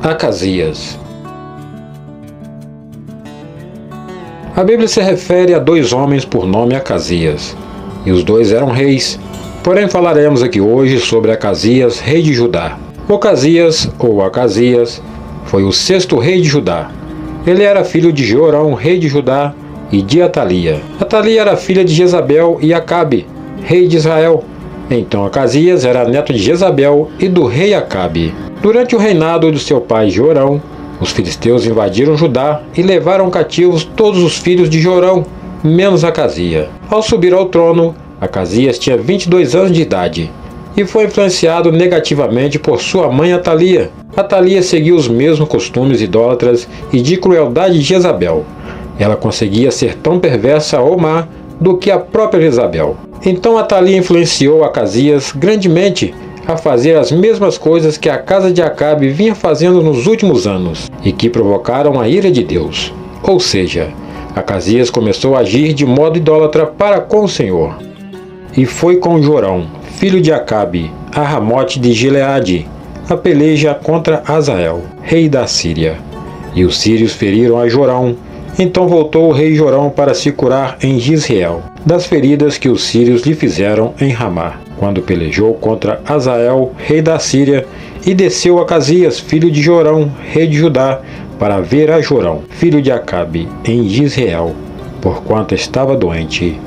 Acasias. A Bíblia se refere a dois homens por nome Acasias, e os dois eram reis. Porém, falaremos aqui hoje sobre Acasias, rei de Judá. Ocasias, ou Acasias, foi o sexto rei de Judá. Ele era filho de Jorão, rei de Judá, e de Atalia. Atalia era filha de Jezabel e Acabe, rei de Israel. Então Acasias era neto de Jezabel e do rei Acabe. Durante o reinado de seu pai Jorão, os filisteus invadiram Judá e levaram cativos todos os filhos de Jorão, menos Acasias. Ao subir ao trono, Acasias tinha 22 anos de idade e foi influenciado negativamente por sua mãe Atalia. Atalia seguiu os mesmos costumes idólatras e de crueldade de Jezabel. Ela conseguia ser tão perversa ou má do que a própria Jezabel. Então Atalia influenciou Acasias grandemente a fazer as mesmas coisas que a casa de Acabe vinha fazendo nos últimos anos e que provocaram a ira de Deus. Ou seja, Acasias começou a agir de modo idólatra para com o Senhor. E foi com Jorão, filho de Acabe, a Ramote de Gileade, a peleja contra Hazael, rei da Síria. E os sírios feriram a Jorão. Então voltou o rei Jorão para se curar em Gisrael, das feridas que os sírios lhe fizeram em Ramá, quando pelejou contra Hazael, rei da Síria, e desceu Acasias, filho de Jorão, rei de Judá, para ver a Jorão, filho de Acabe, em Gisrael, porquanto estava doente.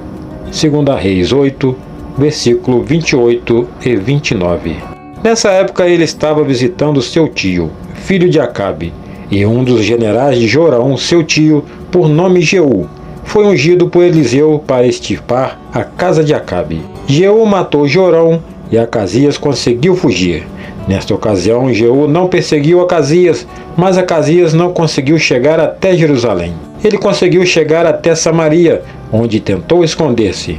2 Reis 8, versículo 28 e 29. Nessa época ele estava visitando seu tio, filho de Acabe, e um dos generais de Jorão, seu tio, por nome Jeú, foi ungido por Eliseu para extirpar a casa de Acabe. Jeú matou Jorão e Acasias conseguiu fugir. Nesta ocasião, Jeú não perseguiu Acasias, mas Acasias não conseguiu chegar até Jerusalém. Ele conseguiu chegar até Samaria, onde tentou esconder-se.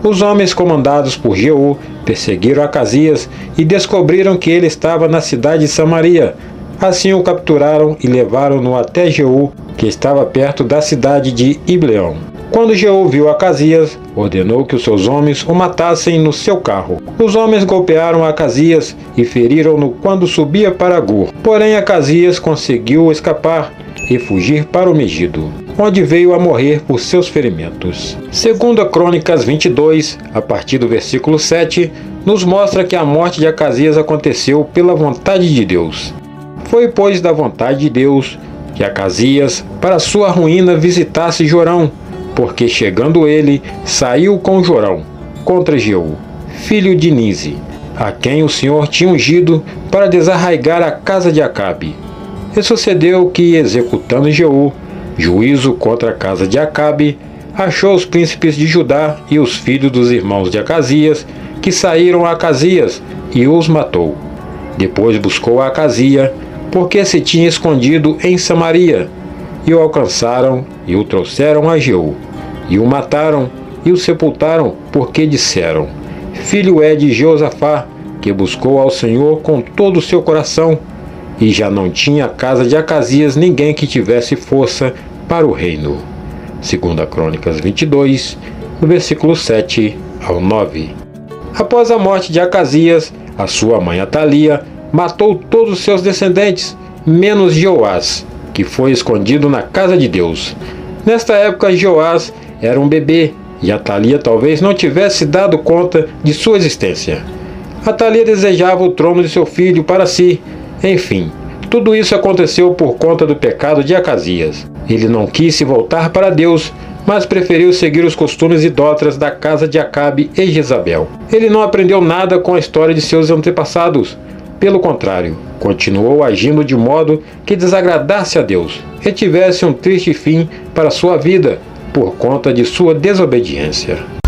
Os homens comandados por Jeú perseguiram Acasias e descobriram que ele estava na cidade de Samaria. Assim o capturaram e levaram-no até Jeú, que estava perto da cidade de Ibleão. Quando Jeú viu Acasias, ordenou que os seus homens o matassem no seu carro. Os homens golpearam Acasias e feriram-no quando subia para Gur. Porém Acasias conseguiu escapar e fugir para o Megido, onde veio a morrer por seus ferimentos. Segundo Crônicas 22, a partir do versículo 7, nos mostra que a morte de Acasias aconteceu pela vontade de Deus. Foi, pois, da vontade de Deus que Acasias, para sua ruína, visitasse Jorão, porque chegando ele, saiu com Jorão contra Jeú, filho de Nise, a quem o Senhor tinha ungido para desarraigar a casa de Acabe. E sucedeu que, executando Jeú juízo contra a casa de Acabe, achou os príncipes de Judá e os filhos dos irmãos de Acasias, que saíram a Acasias, e os matou. Depois buscou a Acasias, porque se tinha escondido em Samaria, e o alcançaram e o trouxeram a Jeú, e o mataram e o sepultaram, porque disseram: filho é de Josafá, que buscou ao Senhor com todo o seu coração, e já não tinha a casa de Acasias ninguém que tivesse força para o reino. 2 Crônicas 22, no versículo 7 ao 9. Após a morte de Acasias, a sua mãe Atalia matou todos os seus descendentes, menos Joás, que foi escondido na casa de Deus. Nesta época, Joás era um bebê e Atalia talvez não tivesse dado conta de sua existência. Atalia desejava o trono de seu filho para si. Enfim, tudo isso aconteceu por conta do pecado de Acasias. Ele não quis se voltar para Deus, mas preferiu seguir os costumes idólatras da casa de Acabe e Jezabel. Ele não aprendeu nada com a história de seus antepassados. Pelo contrário, continuou agindo de modo que desagradasse a Deus e tivesse um triste fim para sua vida por conta de sua desobediência.